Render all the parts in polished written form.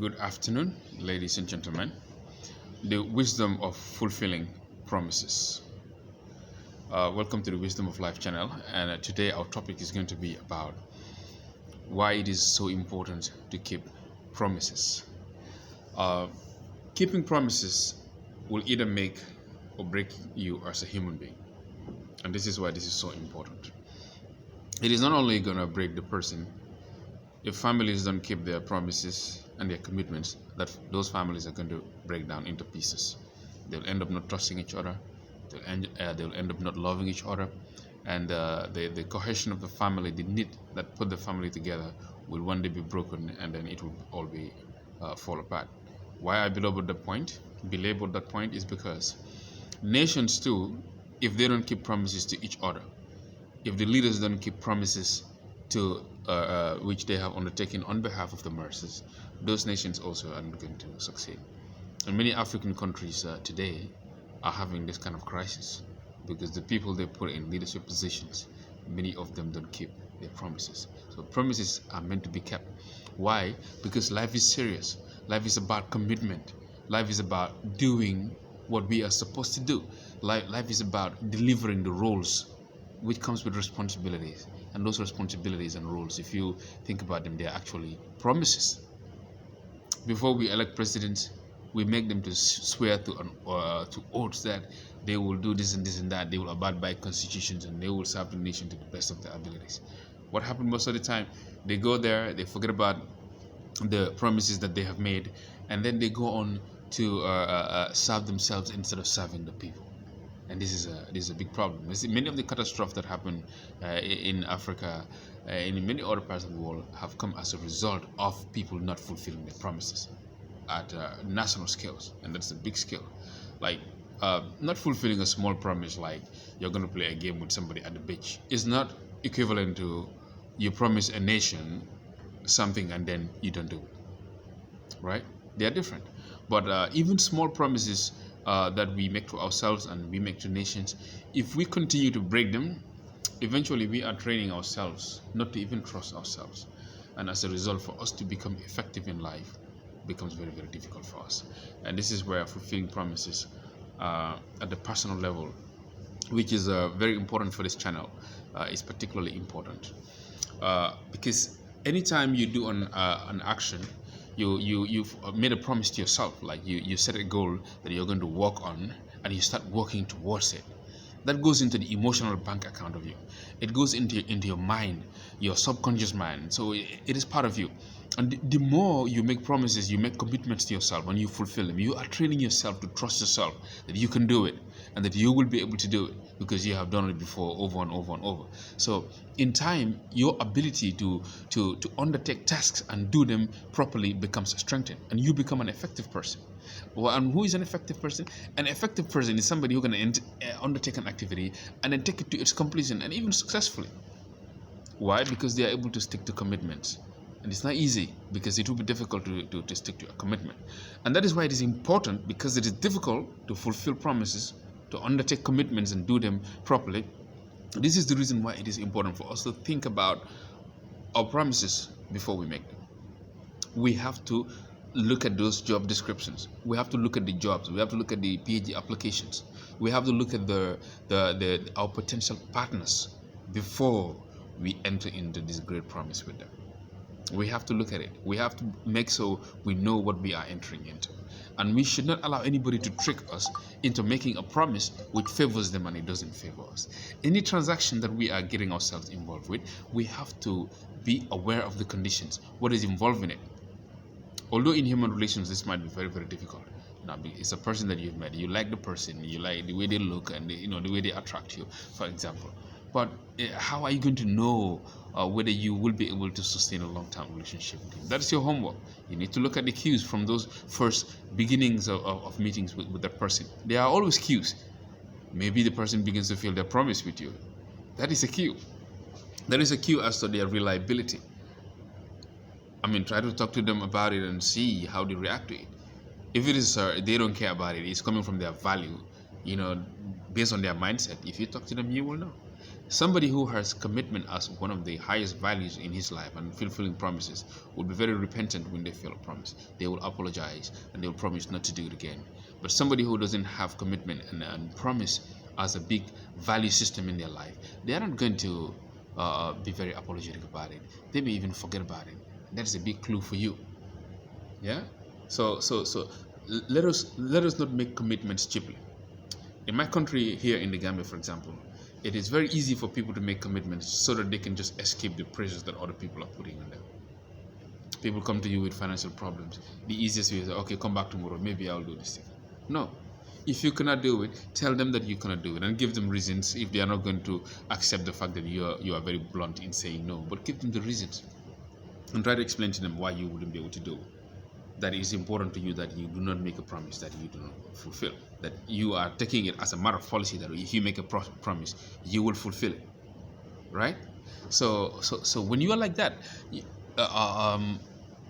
Good afternoon, ladies and gentlemen. The wisdom of fulfilling promises. Welcome to the Wisdom of Life channel. And today, our topic is going to be about why it is so important to keep promises. Uh, Keeping promises will either make or break you as a human being. And this is why this is so important. It is not only going to break the person. If families don't keep their promises and their commitments, that those families are going to break down into pieces. They'll end up not trusting each other. They'll end up not loving each other, and the cohesion of the family, the knit that put the family together, will one day be broken, and then it will all be fall apart. Why I belabor that point is because nations too, if they don't keep promises to each other, if the leaders don't keep promises to which they have undertaken on behalf of the masses, those nations also are not going to succeed. And many African countries today are having this kind of crisis because the people they put in leadership positions, many of them don't keep their promises. So promises are meant to be kept. Why? Because life is serious. Life is about commitment. Life is about doing what we are supposed to do. Life is about delivering the roles which comes with responsibilities. And those responsibilities and roles, if you think about them, they are actually promises. Before we elect presidents, we make them to swear to oaths that they will do this and this and that. They will abide by constitutions and they will serve the nation to the best of their abilities. What happens most of the time? They go there, they forget about the promises that they have made, and then they go on to serve themselves instead of serving the people. And this is a big problem. Many of the catastrophes that happen in Africa, in many other parts of the world, have come as a result of people not fulfilling their promises at national scales, and that's a big scale. Like not fulfilling a small promise, like you're going to play a game with somebody at the beach, is not equivalent to you promise a nation something and then you don't do it. Right? They are different. But even small promises that we make to ourselves and we make to nations, if we continue to break them, eventually we are training ourselves not to even trust ourselves. And as a result, for us to become effective in life becomes very, very difficult for us. And this is where fulfilling promises at the personal level, which is very important for this channel, is particularly important. Because anytime you do an action, you've made a promise to yourself, like you set a goal that you're going to work on and you start working towards it. That goes into the emotional bank account of you. It goes into your mind, your subconscious mind. So it is part of you. And the more you make promises, you make commitments to yourself, and you fulfill them, you are training yourself to trust yourself that you can do it and that you will be able to do it because you have done it before over and over and over. So in time, your ability to undertake tasks and do them properly becomes strengthened, and you become an effective person. Well, and who is an effective person? An effective person is somebody who can undertake an activity and then take it to its completion, and even successfully. Why? Because they are able to stick to commitments. And it's not easy because it will be difficult to stick to a commitment. And that is why it is important, because it is difficult to fulfill promises, to undertake commitments and do them properly. This is the reason why it is important for us to think about our promises before we make them. We have to look at those job descriptions. We have to look at the jobs. We have to look at the PhD applications. We have to look at our potential partners before we enter into this great promise with them. We have to look at it. We have to make so we know what we are entering into. And we should not allow anybody to trick us into making a promise which favors them and it doesn't favor us. Any transaction that we are getting ourselves involved with, we have to be aware of the conditions, what is involved in it. Although in human relations this might be very, very difficult. Now, it's a person that you've met, you like the person, you like the way they look and the way they attract you, for example. But how are you going to know whether you will be able to sustain a long-term relationship with him? That is your homework. You need to look at the cues from those first beginnings of meetings with that person. There are always cues. Maybe the person begins to feel their promise with you. That is a cue. That is a cue as to their reliability. Try to talk to them about it and see how they react to it. If it is they don't care about it, it's coming from their value, based on their mindset. If you talk to them, you will know. Somebody who has commitment as one of the highest values in his life and fulfilling promises will be very repentant when they fail a promise. They will apologize and they will promise not to do it again. But somebody who doesn't have commitment and promise as a big value system in their life, they are not going to be very apologetic about it. They may even forget about it. That is a big clue for you. Yeah. So let us not make commitments cheaply. In my country here in the Gambia, for example, it is very easy for people to make commitments so that they can just escape the pressures that other people are putting on them. People come to you with financial problems. The easiest way is, okay, come back tomorrow. Maybe I'll do this thing. No. If you cannot do it, tell them that you cannot do it and give them reasons if they are not going to accept the fact that you are very blunt in saying no. But give them the reasons and try to explain to them why you wouldn't be able to do it. That is important to you, that you do not make a promise that you do not fulfill, that you are taking it as a matter of policy that if you make a promise you will fulfill it, right? So when you are like that,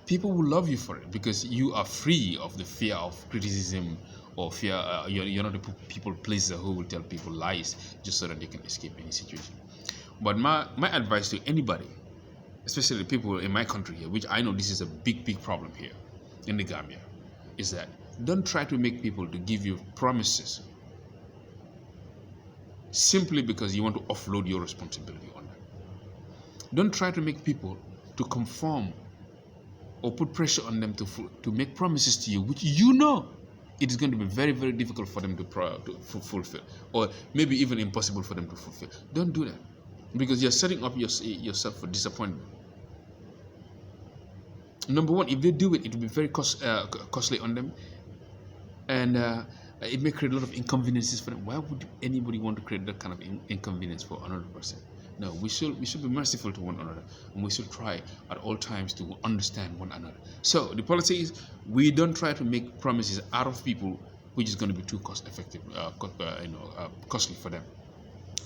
people will love you for it because you are free of the fear of criticism or fear. You're not a people pleaser who will tell people lies just so that they can escape any situation. But my advice to anybody, especially people in my country here, which I know this is a big problem here in the Gambia, is that don't try to make people to give you promises simply because you want to offload your responsibility on them. Don't try to make people to conform or put pressure on them to make promises to you which you know it is going to be very difficult for them to fulfill, or maybe even impossible for them to fulfill. Don't do that, because you're setting up yourself for disappointment. Number one, if they do it, it will be very costly on them, and it may create a lot of inconveniences for them. Why would anybody want to create that kind of inconvenience for another person? No, we should be merciful to one another, and we should try at all times to understand one another. So the policy is, we don't try to make promises out of people which is going to be too costly for them,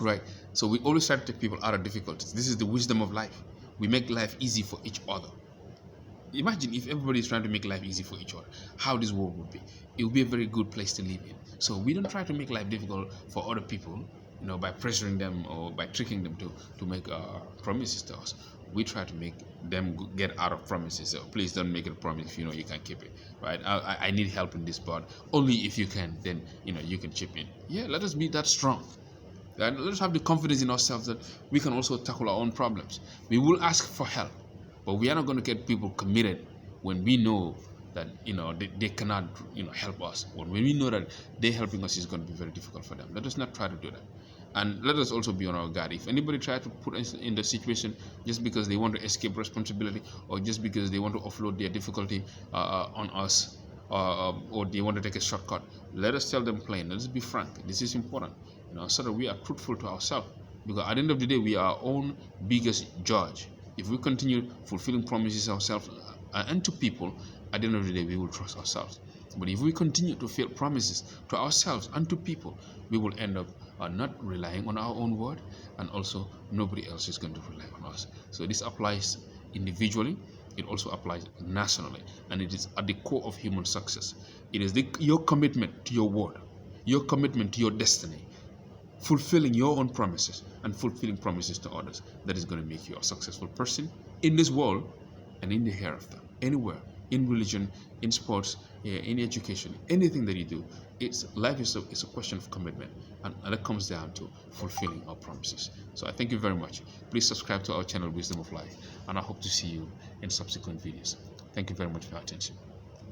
right? So we always try to take people out of difficulties. This is the wisdom of life. We make life easy for each other. Imagine if everybody is trying to make life easy for each other, how this world would be. It would be a very good place to live in. So we don't try to make life difficult for other people, by pressuring them or by tricking them to make promises to us. We try to make them get out of promises. So please don't make it a promise if you know you can't keep it, right? I need help in this part. Only if you can, then you can chip in. Yeah, let us be that strong. And let us have the confidence in ourselves that we can also tackle our own problems. We will ask for help, but we are not going to get people committed when we know that they cannot help us. When we know that they helping us is going to be very difficult for them. Let us not try to do that. And let us also be on our guard. If anybody tries to put us in the situation just because they want to escape responsibility, or just because they want to offload their difficulty on us, or they want to take a shortcut, let us tell them plain. Let us be frank. This is important, so that we are truthful to ourselves. Because at the end of the day, we are our own biggest judge. If we continue fulfilling promises ourselves and to people, at the end of the day, we will trust ourselves. But if we continue to fail promises to ourselves and to people, we will end up not relying on our own word, and also nobody else is going to rely on us. So this applies individually, it also applies nationally, and it is at the core of human success. It is your commitment to your word, your commitment to your destiny, fulfilling your own promises and fulfilling promises to others, that is going to make you a successful person in this world and in the hereafter. Anywhere, in religion, in sports, in education, anything that you do, life is a question of commitment, and that comes down to fulfilling our promises. So I thank you very much. Please subscribe to our channel, Wisdom of Life, and I hope to see you in subsequent videos. Thank you very much for your attention.